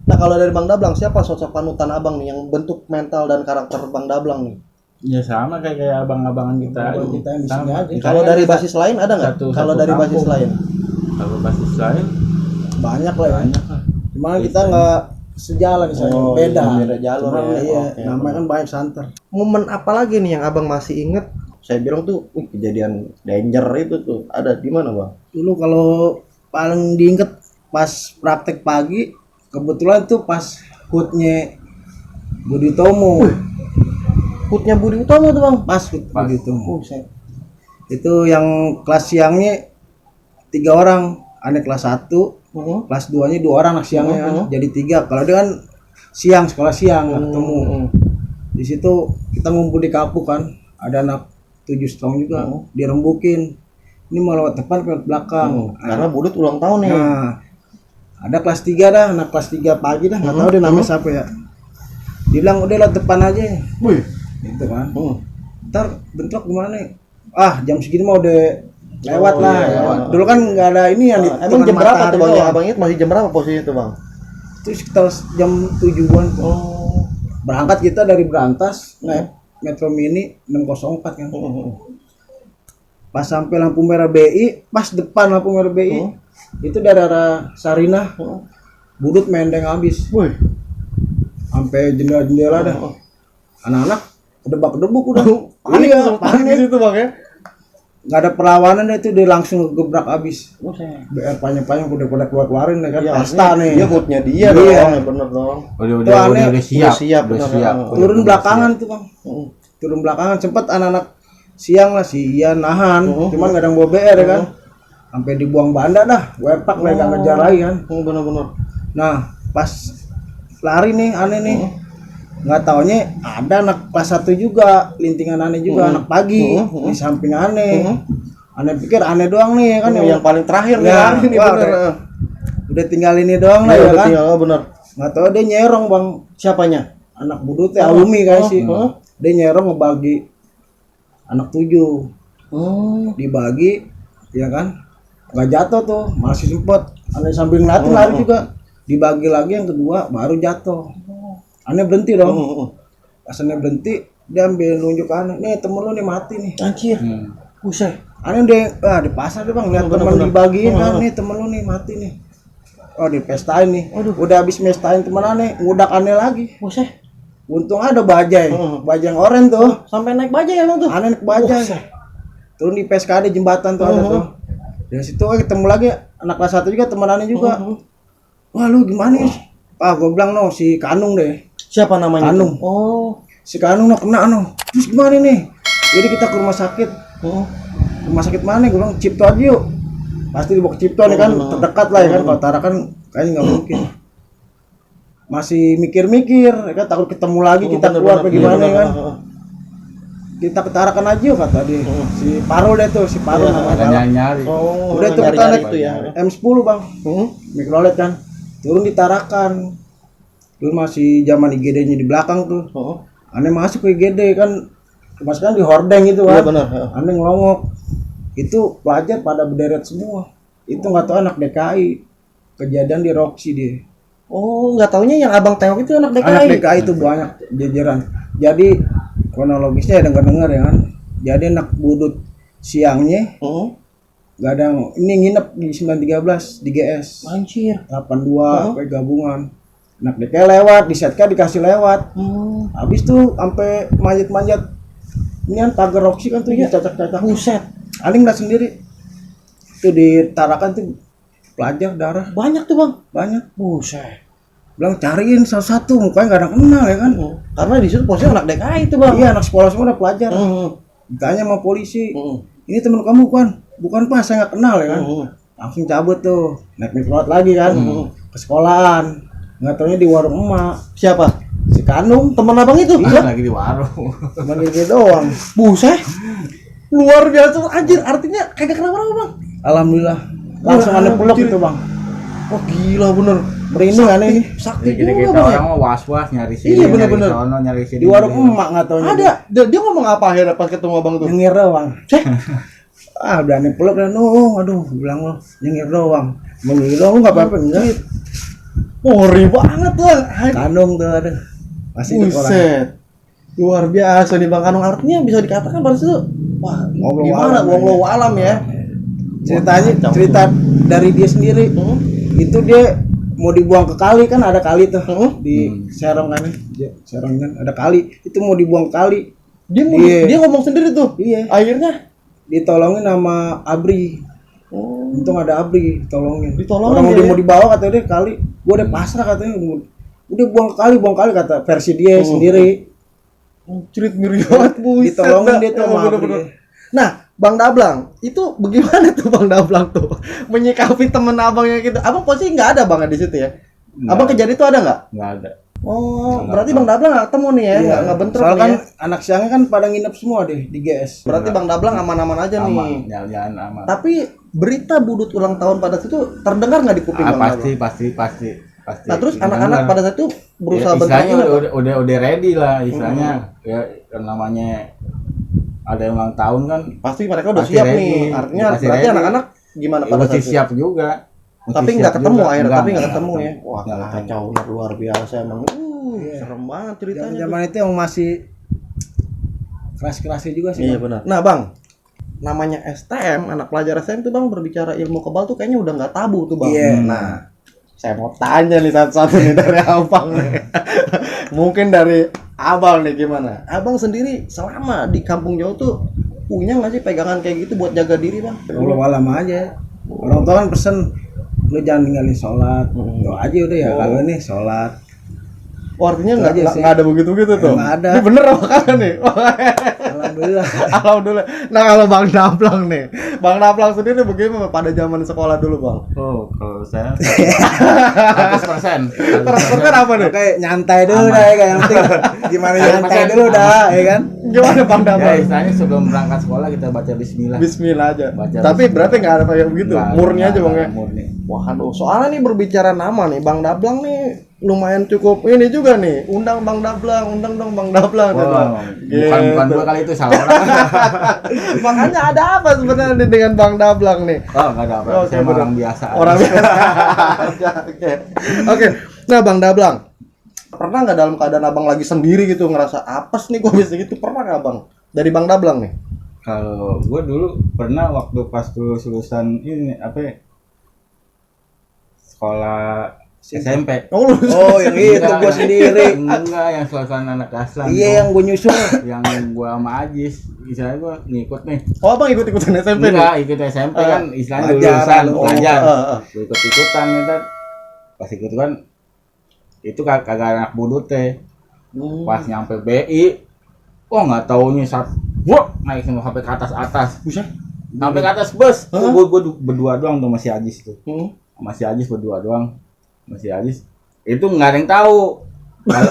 [SPEAKER 1] Nah kalau dari Bang Dablang siapa sosok panutan abang nih yang bentuk mental dan karakter Bang Dablang nih?
[SPEAKER 2] Ya sama kayak abang-abangan kita.
[SPEAKER 3] Abang kita yang di sini
[SPEAKER 2] Sama.
[SPEAKER 3] aja.
[SPEAKER 1] Kalau dari basis lain ada nggak? Kalau dari basis lain?
[SPEAKER 2] Kalau basis lain
[SPEAKER 3] Banyak lah ya.
[SPEAKER 2] banyak lah.
[SPEAKER 3] Cuman kita nggak sejalan di sana, beda.
[SPEAKER 1] Beda jalur
[SPEAKER 3] Cuman,
[SPEAKER 1] ya.
[SPEAKER 3] iya,
[SPEAKER 1] Oke,
[SPEAKER 3] namanya kan banyak santer.
[SPEAKER 1] Momen apa lagi nih yang abang masih inget? Saya bilang tuh kejadian danger itu tuh ada di mana bang?
[SPEAKER 3] Dulu kalau paling diinget pas praktek pagi, kebetulan tuh pas hutnya Budi Tomo.
[SPEAKER 1] Hutnya Budi Utomo tuh bang.
[SPEAKER 3] Pas hut Budi Tomo.
[SPEAKER 1] Buset.
[SPEAKER 3] Itu yang kelas siangnya 3 orang, aneh kelas 1, kelas 2-nya 2 orang anak siangnya kan. Jadi 3. Kalau dia kan siang, sekolah siang nggak ketemu. Di situ kita ngumpul di kapuk kan. Ada anak 7 strong juga, dirembukin. Ini mau lewat depan ke belakang.
[SPEAKER 1] Karena Budut ulang tahun nih.
[SPEAKER 3] Nah, ada kelas 3 dah, anak kelas 3 pagi dah, nggak tahu dia namanya siapa ya. Dia bilang udah lewat depan aja.
[SPEAKER 1] Wih.
[SPEAKER 3] Gitu kan. Ntar bentrok gimana? Ah, jam segini mau udah lewat lah.
[SPEAKER 1] Iya,
[SPEAKER 3] Ya. Dulu kan nggak ada ini yang
[SPEAKER 1] Emang jam berapa tuh bang? Ya, abang ingat masih jam berapa posisinya tuh bang?
[SPEAKER 3] Itu sekitar jam 7-an.
[SPEAKER 1] Oh.
[SPEAKER 3] Berangkat kita dari Berantas naik Metro Mini 604 kan. Pas sampai lampu merah BI, pas depan lampu merah BI, itu dari arah Sarinah, Budut mendeng habis.
[SPEAKER 1] Wih.
[SPEAKER 3] Sampai jendela-jendela dah. Anak-anak kedebak-kedebuk udah.
[SPEAKER 1] Panik
[SPEAKER 3] Iya,
[SPEAKER 1] tuh, panik
[SPEAKER 3] panik.
[SPEAKER 1] itu bang ya.
[SPEAKER 3] Nggak ada perlawanan deh, itu dia langsung gebrak habis.
[SPEAKER 1] Buset.
[SPEAKER 3] BR panjang-panjang udah pada keluarin kan.
[SPEAKER 1] Iya,
[SPEAKER 3] Pesta nih.
[SPEAKER 1] Dia hutnya dia
[SPEAKER 3] Iya.
[SPEAKER 1] dong, ya bener dong.
[SPEAKER 2] Udah
[SPEAKER 3] aneh.
[SPEAKER 2] siap,
[SPEAKER 1] siap,
[SPEAKER 2] udah
[SPEAKER 1] bener.
[SPEAKER 2] siap.
[SPEAKER 3] Turun belakangan tuh bang. Turun belakangan sempet anak-anak siang lah si Ian nahan, cuman nggak ada yang bawa BR ya kan. Sampai dibuang banda dah, wepak lah nggak ngejar lagi kan.
[SPEAKER 1] Bener-bener.
[SPEAKER 3] Nah pas lari nih aneh nih, nggak taunya ada anak kelas 1 juga, lintingan aneh juga anak pagi di samping aneh. Aneh pikir aneh doang nih kan
[SPEAKER 1] Yang paling terakhir nih,
[SPEAKER 3] Ya,
[SPEAKER 1] lari nih
[SPEAKER 3] wah,
[SPEAKER 1] bener.
[SPEAKER 3] udah tinggal ini doang lah
[SPEAKER 1] Iya,
[SPEAKER 3] ya
[SPEAKER 1] udah
[SPEAKER 3] kan.
[SPEAKER 1] tinggal, bener.
[SPEAKER 3] Nggak tahu dia nyerong bang,
[SPEAKER 1] Siapanya?
[SPEAKER 3] anak budut ya alumni kayak sih. Dia nyerong ngebagi anak 7 dibagi ya kan, nggak jatuh tuh, masih sempet aneh sambil ngeliatin lari juga, dibagi lagi yang kedua baru jatuh. Aneh berhenti dong. Pas aneh berhenti dia ambil nunjuk aneh, nih temen lu nih mati nih.
[SPEAKER 1] Anjir. Buset.
[SPEAKER 3] Aneh di pasar deh bang, lihat temen dibagiin kan, nih temen lu nih mati nih. Oh di pestain nih, udah habis pestain temen aneh, ngudak aneh lagi.
[SPEAKER 1] Buset.
[SPEAKER 3] Untung ada bajai, bajai yang oranye tuh.
[SPEAKER 1] Sampai naik bajai emang tuh.
[SPEAKER 3] Aneh naik bajai. turun di PSKD jembatan tuh ada tuh. Dari situ ketemu lagi anak kelas 1 juga temanannya juga. Wah lu gimana nih? Ah gue bilang no si Kanung deh.
[SPEAKER 1] Siapa namanya?
[SPEAKER 3] Kanung.
[SPEAKER 1] Oh.
[SPEAKER 3] Si Kanung no kena no. Terus gimana nih? Jadi kita ke rumah sakit. Rumah sakit mana? Gue bilang Cipto aja yuk. Pasti dibawa ke Cipto nih kan terdekat lah ya kan. Kalau Tarakan kayaknya nggak mungkin. Masih mikir-mikir, ya kan takut ketemu lagi kita keluar apa gimana ya kan. Kita ke Tarakan aja yuk kata dia. Si Parul deh tuh, si Parul namanya.
[SPEAKER 2] nyari.
[SPEAKER 1] Oh,
[SPEAKER 3] Udah tuh kita
[SPEAKER 1] nyari-nyari
[SPEAKER 3] naik
[SPEAKER 1] itu ya.
[SPEAKER 3] M10 bang, mikrolet kan, turun di Tarakan. Dulu masih zaman IGD-nya di belakang tuh. Aneh masuk ke IGD kan, masukkan di hordeng itu kan.
[SPEAKER 1] Iya benar.
[SPEAKER 3] Aneh ngelongok. Itu pelajar pada berderet semua. Itu nggak tahu anak DKI. Kejadian di Roxy dia.
[SPEAKER 1] Oh, nggak taunya yang abang tengok itu anak DKI.
[SPEAKER 3] Anak DKI itu banyak jajaran. Jadi kronologisnya ya dengar ya kan. Jadi anak budut siangnya nggak ada yang ini nginep di 913 di GS.
[SPEAKER 1] Anjir.
[SPEAKER 3] 82 sampai gabungan. Anak DKI lewat, di setka dikasih lewat. Habis tuh sampai manjat-manjat. Ini kan pagar Roxy kan tuh dicacak-cacak.
[SPEAKER 1] Buset.
[SPEAKER 3] Aling nggak sendiri. Itu di Tarakan tuh pelajar darah
[SPEAKER 1] Banyak tuh bang.
[SPEAKER 3] banyak.
[SPEAKER 1] Buset.
[SPEAKER 3] Bilang cariin salah satu mukanya nggak ada kenal ya kan.
[SPEAKER 1] Karena di situ posisinya anak DKI itu bang.
[SPEAKER 3] Iya anak sekolah semua udah pelajar. Ditanya sama polisi, ini teman kamu kan? Bukan pak, saya nggak kenal ya kan. Langsung cabut tuh, naik mikrolet lagi kan, ke sekolahan. Nggak taunya di warung emak.
[SPEAKER 1] Siapa?
[SPEAKER 3] Si Kanung,
[SPEAKER 1] Teman abang itu?
[SPEAKER 2] Iya, lagi di warung.
[SPEAKER 3] teman gitu doang.
[SPEAKER 1] Buset. Luar biasa anjir. Artinya kagak kenapa-napa bang.
[SPEAKER 3] Alhamdulillah. Langsung aneh peluk itu bang.
[SPEAKER 1] Wah gila bener.
[SPEAKER 3] Merinding aneh ini.
[SPEAKER 1] Sakti
[SPEAKER 2] Jadi
[SPEAKER 1] juga
[SPEAKER 2] kita
[SPEAKER 1] bang.
[SPEAKER 2] orang mau was-was nyari sini,
[SPEAKER 1] Iya, bener-bener.
[SPEAKER 2] nyari sono, nyari sini.
[SPEAKER 3] Di warung emak nggak taunya.
[SPEAKER 1] Ada. Dia ngomong apa akhirnya pas ketemu abang tuh?
[SPEAKER 3] Nyengir doang. Udah aneh peluk dan aduh, bilang lo nyengir doang. Nyengir doang nggak apa-apa enggak.
[SPEAKER 1] Ngeri banget bang.
[SPEAKER 3] Kanung tuh ada. Masih itu orang.
[SPEAKER 1] Buset. Luar biasa nih bang Kanung, artinya bisa dikatakan pada situ. Wah, gimana wallahu alam ya.
[SPEAKER 3] Ceritanya cerita dari dia sendiri. Itu dia mau dibuang ke kali kan ada kali tuh di Serong kan. Serong kan ada kali. Itu mau dibuang ke kali.
[SPEAKER 1] Dia ngomong sendiri tuh.
[SPEAKER 3] Iya.
[SPEAKER 1] Akhirnya
[SPEAKER 3] Ditolongin sama Abri. Untung ada Abri ditolongin.
[SPEAKER 1] Ditolongin
[SPEAKER 3] Orang
[SPEAKER 1] dia,
[SPEAKER 3] mau dibawa katanya dia kali. Gua udah pasrah katanya. Udah buang kali kata versi dia sendiri.
[SPEAKER 1] cerit ngeri banget buset.
[SPEAKER 3] Ditolongin dia tuh
[SPEAKER 1] Emang
[SPEAKER 3] sama
[SPEAKER 1] bener-bener.
[SPEAKER 3] Abri.
[SPEAKER 1] Nah, Bang Dablang, itu bagaimana tuh Bang Dablang tuh menyikapi temen abang yang gitu? Abang posisi nggak ada bang di situ ya?
[SPEAKER 2] Nggak.
[SPEAKER 1] Abang kejadian itu ada nggak?
[SPEAKER 2] Nggak ada.
[SPEAKER 1] Oh, berarti Bang Dablang nggak ketemu nih ya?
[SPEAKER 3] Iya.
[SPEAKER 1] Nggak bentrok
[SPEAKER 3] Soalnya
[SPEAKER 1] nih
[SPEAKER 3] kan
[SPEAKER 1] ya?
[SPEAKER 3] anak siangnya kan pada nginep semua deh di GS.
[SPEAKER 1] Berarti Bang Dablang aman-aman aja
[SPEAKER 2] Aman,
[SPEAKER 1] nih.
[SPEAKER 2] jalan-jalan aman.
[SPEAKER 1] Tapi berita budut ulang tahun pada situ terdengar nggak di kuping Bang Dablang?
[SPEAKER 2] Pasti.
[SPEAKER 1] Nah terus anak-anak pada saat itu berusaha
[SPEAKER 2] ya, istilahnya
[SPEAKER 1] bentrokin apa?
[SPEAKER 2] udah ready lah istilahnya. Ya yang namanya ada yang ulang tahun kan
[SPEAKER 1] Pasti mereka udah
[SPEAKER 2] pasti
[SPEAKER 1] siap
[SPEAKER 2] ready.
[SPEAKER 1] nih. Artinya
[SPEAKER 2] Pasti
[SPEAKER 1] berarti
[SPEAKER 2] ready.
[SPEAKER 1] anak-anak gimana
[SPEAKER 2] ya,
[SPEAKER 1] pada
[SPEAKER 2] mesti
[SPEAKER 1] saat itu?
[SPEAKER 2] siap juga. Mesti
[SPEAKER 1] Tapi
[SPEAKER 2] siap
[SPEAKER 1] nggak ketemu
[SPEAKER 2] juga.
[SPEAKER 1] akhirnya,
[SPEAKER 2] Enggak,
[SPEAKER 1] tapi nggak
[SPEAKER 2] enggak
[SPEAKER 1] ketemu ya.
[SPEAKER 2] ketemu.
[SPEAKER 1] Wah
[SPEAKER 2] Nggak
[SPEAKER 1] kacau luar biasa emang. Serem banget ceritanya.
[SPEAKER 3] Zaman itu yang masih keras-kerasnya juga sih.
[SPEAKER 1] Iya
[SPEAKER 3] Bang.
[SPEAKER 1] benar. Nah bang, namanya STM, anak pelajar STM tuh bang berbicara ilmu kebal tuh kayaknya udah nggak tabu tuh bang.
[SPEAKER 3] Iya.
[SPEAKER 1] Nah, saya mau tanya nih satu-satu nih dari abang nih. Mungkin dari abang nih gimana? Abang sendiri selama di kampung jauh tuh punya nggak sih pegangan kayak gitu buat jaga diri bang?
[SPEAKER 3] Allah alam aja. Orang tua kan pesen lu jangan ninggalin sholat. Tuh aja udah ya kalau ini sholat.
[SPEAKER 1] Oh, artinya
[SPEAKER 3] Itu
[SPEAKER 1] nggak
[SPEAKER 3] aja sih.
[SPEAKER 1] ada begitu-begitu tuh?
[SPEAKER 3] Nggak ada.
[SPEAKER 1] Ini bener apa kagak nih?
[SPEAKER 3] Alhamdulillah.
[SPEAKER 1] Alhamdulillah. Nah kalau Bang Dablang nih, Bang Dablang sendiri bagaimana pada zaman sekolah dulu Bang?
[SPEAKER 2] Oh, kalau saya 100%.
[SPEAKER 1] Terus apa nih?
[SPEAKER 3] Oke, nyantai dulu dah ya kayak yang penting gimana nyantai dulu dah ya kan.
[SPEAKER 1] Gimana Bang
[SPEAKER 2] Ya,
[SPEAKER 1] Dablang?
[SPEAKER 2] istilahnya sebelum berangkat sekolah kita baca bismillah.
[SPEAKER 1] Bismillah aja.
[SPEAKER 2] Baca
[SPEAKER 1] Tapi
[SPEAKER 2] bismillah.
[SPEAKER 1] berarti nggak ada kayak begitu,
[SPEAKER 2] Nggak,
[SPEAKER 1] murni aja Bang ya.
[SPEAKER 2] Murni.
[SPEAKER 1] Wah, aduh, soalnya nih berbicara nama nih, Bang Dablang nih lumayan cukup ini juga nih. Undang Bang Dablang, undang dong Bang Dablang.
[SPEAKER 2] Wah,
[SPEAKER 1] Gitu.
[SPEAKER 2] bukan gua kali itu salah orang.
[SPEAKER 1] Makanya ada apa sebenarnya nih dengan Bang Dablang nih?
[SPEAKER 2] Oh, enggak ada apa.
[SPEAKER 1] Oke,
[SPEAKER 2] Saya mah
[SPEAKER 1] bener.
[SPEAKER 2] orang biasa.
[SPEAKER 1] Orang biasa. Oke. Oke. Nah, Bang Dablang. Pernah nggak dalam keadaan Abang lagi sendiri gitu ngerasa apes nih kok bisa gitu? Pernah nggak Bang? Dari Bang Dablang nih.
[SPEAKER 2] Kalau gua dulu pernah waktu pas lulusan ini apa ya, sekolah SMP.
[SPEAKER 1] Oh, lu.
[SPEAKER 3] Oh, yang itu gua sendiri.
[SPEAKER 2] Enggak, yang suasana anak Aslan.
[SPEAKER 3] Iya, yang gua nyusul.
[SPEAKER 2] Yang gua sama Ajis, istilahnya gua ngikut nih.
[SPEAKER 1] Oh, Abang ikut-ikutan SMP nih?
[SPEAKER 2] Enggak, ikut SMP kan istilahnya
[SPEAKER 3] pelajar,
[SPEAKER 2] lulusan, pelajar. Gua ikut-ikutan gitu. Pas ikut kan itu kagak anak budut teh. Pas nyampe BI, nggak taunya wah naik semua sampai ke atas.
[SPEAKER 1] Buset.
[SPEAKER 2] Sampai ke atas bus. Gua berdua doang tuh masih Ajis tuh. Masih Ajis berdua doang. Masih Ajis. Itu nggak ada yang tahu.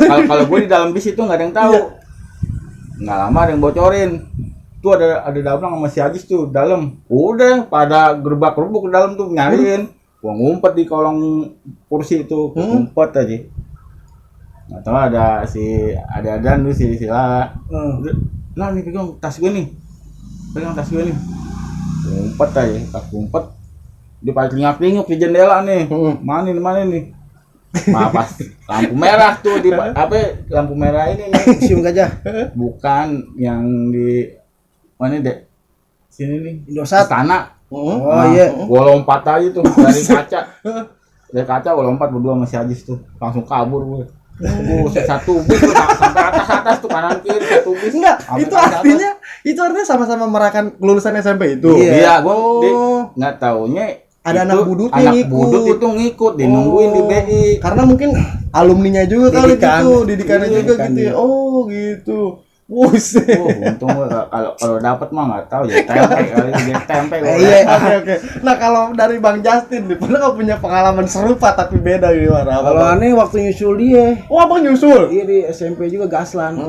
[SPEAKER 2] Kalau gue di dalam bis itu nggak ada yang tahu. Nggak lama ada yang bocorin. Tuh ada Dablang sama si Ajis tuh dalam. Udah pada gerbak-gerbuk ke dalam tuh nyariin. Gua ngumpet di kolong kursi itu, ngumpet aja. Nggak tahu ada tuh si Sila. Nah nih pegang tas gue nih. Ngumpet aja, pas ngumpet dia pada tingap-tinguk di jendela nih. Mana nih? Nah, pas lampu merah tuh di lampu merah ini nih.
[SPEAKER 3] Museum Gajah.
[SPEAKER 2] Bukan yang di mana dek? Sini nih.
[SPEAKER 3] Indosat.
[SPEAKER 2] Istana.
[SPEAKER 3] Oh iya.
[SPEAKER 2] Gua lompat aja tuh dari kaca. Dari kaca gua lompat berdua sama si Ajis tuh. Langsung kabur gue. Satu bis tuh sampai atas tuh kanan kiri satu bis.
[SPEAKER 1] Enggak, itu artinya sama-sama merayakan kelulusan SMP itu.
[SPEAKER 2] Iya, gua nggak taunya
[SPEAKER 1] ada
[SPEAKER 2] itu,
[SPEAKER 1] anak budut
[SPEAKER 2] itu ngikut dinungguin di BI
[SPEAKER 1] karena mungkin alumninya juga kali gitu didikannya juga gitu ya. Oh gitu. Buset.
[SPEAKER 2] Untung gua kalau dapat mah nggak tahu ya tempe.
[SPEAKER 1] Iya, oke. Nah, kalau dari Bang Justin nih, pernah nggak punya pengalaman serupa tapi beda gimana?
[SPEAKER 3] Kalau aneh waktu nyusul dia.
[SPEAKER 1] Oh, Abang nyusul?
[SPEAKER 3] Iya di SMP juga Gaslan.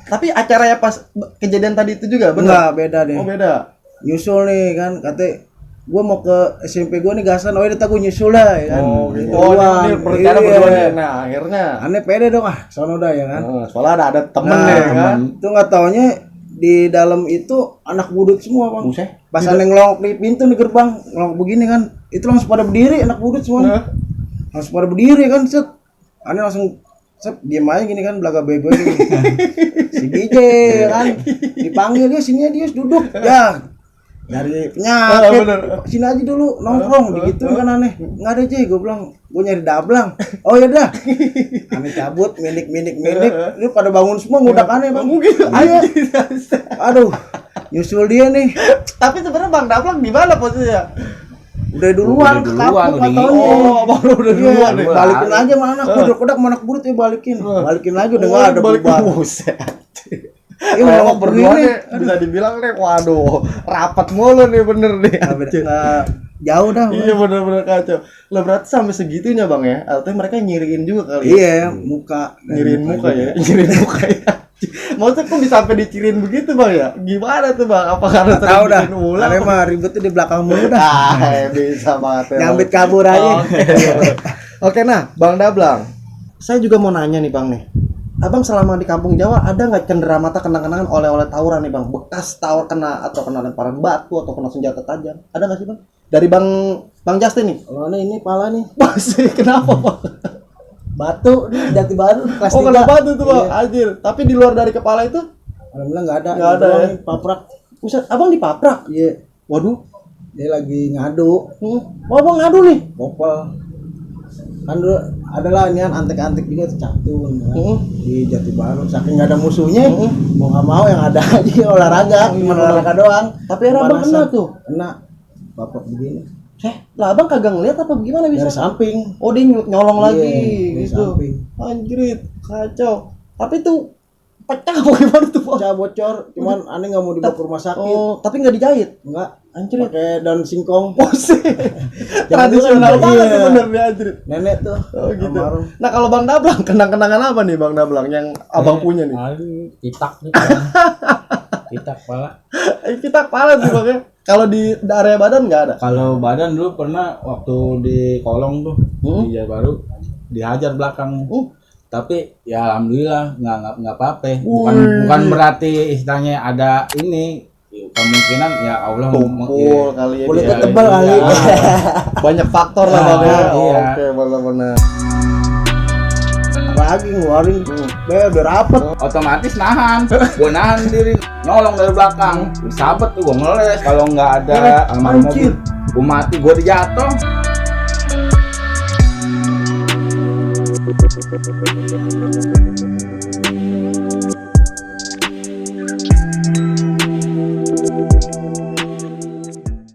[SPEAKER 1] Tapi acaranya pas kejadian tadi itu juga benar?
[SPEAKER 3] Enggak, beda deh.
[SPEAKER 1] Oh, beda.
[SPEAKER 3] Nyusul nih kan, katanya gua mau ke SMP gua nih Gaslan, oh udah gua nyusul lah ya kan.
[SPEAKER 1] Oh, gitu. Oh, ini berencana berdua nih. Nah, akhirnya
[SPEAKER 3] aneh pede dong sono dah ya kan.
[SPEAKER 1] Soalnya ada temen nih kan.
[SPEAKER 3] Itu enggak taunya di dalam itu anak budut semua, Bang.
[SPEAKER 1] Buset.
[SPEAKER 3] Pas aneh ngelongok di pintu di gerbang, ngelongok begini kan. Itu langsung pada berdiri anak budut semua. Langsung pada berdiri kan, set. Aneh langsung diam aja gini kan, belaga bego gini. Si BJ kan dipanggil dia sini dia duduk. Ya. Dari penyakit sini aja dulu nongkrong gitu kan aneh. Enggak ada J, gue bilang gue nyari Dablang. Oh ya dah. Aneh cabut minik. Lu pada bangun semua ngudak aneh Bang. Ayo. Aduh. Nyusul dia nih.
[SPEAKER 1] Tapi sebenarnya Bang Dablang di mana posisinya?
[SPEAKER 3] Udah duluan ke kampung katanya.
[SPEAKER 1] Oh, baru udah duluan nih.
[SPEAKER 3] Balikin aja mana kudak mana keburu tuh balikin. Balikin lagi udah enggak ada beban.
[SPEAKER 1] Buset. Iya, berdua nih bisa dibilang nih, waduh, rapat mulu nih bener nih.
[SPEAKER 3] Jauh dah.
[SPEAKER 1] Iya bener-bener kacau. Lah berarti sampai segitunya Bang ya? Artinya mereka nyiriin juga kali ya?
[SPEAKER 3] Iya, muka.
[SPEAKER 1] Nyiriin muka ya? Nyiriin muka ya? Maksudnya kok bisa sampai diciriin begitu Bang ya? Gimana tuh Bang? Apa karena
[SPEAKER 3] tahu dah.
[SPEAKER 1] Ulang?
[SPEAKER 3] Karena mah ribetnya di belakang mulu dah.
[SPEAKER 1] Bisa banget ya.
[SPEAKER 3] Nyambit kabur aja.
[SPEAKER 1] Oke, nah Bang Dablang, saya juga mau nanya nih Bang nih. Abang selama di kampung Jawa ada nggak cenderamata kenang-kenangan oleh-oleh tawuran nih Bang? Bekas tawur kena atau kena lemparan batu atau kena senjata tajam? Ada nggak sih Bang? Dari Bang Justin nih?
[SPEAKER 3] Kalau ini pala nih.
[SPEAKER 1] Masih kenapa Bang?
[SPEAKER 3] Batu nih Jati Baru kelas 3.
[SPEAKER 1] Oh kena batu tuh Bang, anjir. Tapi di luar dari kepala itu?
[SPEAKER 3] Alhamdulillah nggak ada.
[SPEAKER 1] Nggak ada ya?
[SPEAKER 3] Paprak.
[SPEAKER 1] Buset, Abang dipaprak?
[SPEAKER 3] Iya.
[SPEAKER 1] Waduh.
[SPEAKER 3] Dia lagi ngadu.
[SPEAKER 1] Oh Abang ngadu nih?
[SPEAKER 3] Popel. Kan dulu adalah nian antek-antek juga tuh catur kan? Di Jati Baru saking nggak ada musuhnya mau nggak mau yang ada aja olahraga cuma olahraga doang
[SPEAKER 1] tapi era Abang kena tuh
[SPEAKER 3] bapak begini
[SPEAKER 1] lah Abang kagak ngeliat apa gimana bisa
[SPEAKER 3] dari samping
[SPEAKER 1] dia nyolong lagi
[SPEAKER 3] dari
[SPEAKER 1] gitu
[SPEAKER 3] samping.
[SPEAKER 1] Anjrit kacau tapi tuh pecah apa gimana tuh Bang?
[SPEAKER 3] Pecah bocor cuman aneh nggak mau dibawa ke rumah sakit
[SPEAKER 1] tapi nggak dijahit
[SPEAKER 3] enggak
[SPEAKER 1] anjrit
[SPEAKER 3] pakai daun singkong
[SPEAKER 1] tradisional banget tuh bener nih anjrit
[SPEAKER 3] nenek tuh
[SPEAKER 1] gitu.
[SPEAKER 3] Amarum.
[SPEAKER 1] Nah kalau Bang Dablang kenang-kenangan apa nih Bang Dablang yang Abang punya nih?
[SPEAKER 2] Kitak nih. Kitak pala.
[SPEAKER 1] Kita kepala sih Bang ya. Kalau di area badan nggak ada?
[SPEAKER 2] Kalau badan dulu pernah waktu di kolong tuh di Jaya Baru dihajar belakang. Tapi ya alhamdulillah nggak apa-apa. Bukan berarti istilahnya ada ini kemungkinan ya Allah
[SPEAKER 1] tumpul kali ya.
[SPEAKER 3] Kulitnya tebal kali.
[SPEAKER 1] Banyak faktor lah Bang ya.
[SPEAKER 3] Iya.
[SPEAKER 1] Oke, benar-benar.
[SPEAKER 3] Lagi ngeluarin udah rapet.
[SPEAKER 2] Otomatis nahan. Gua nahan diri, nolong dari belakang. Sabet tuh gua ngeles kalau nggak ada almarhum mobil. Gua mati, gua dijatuh.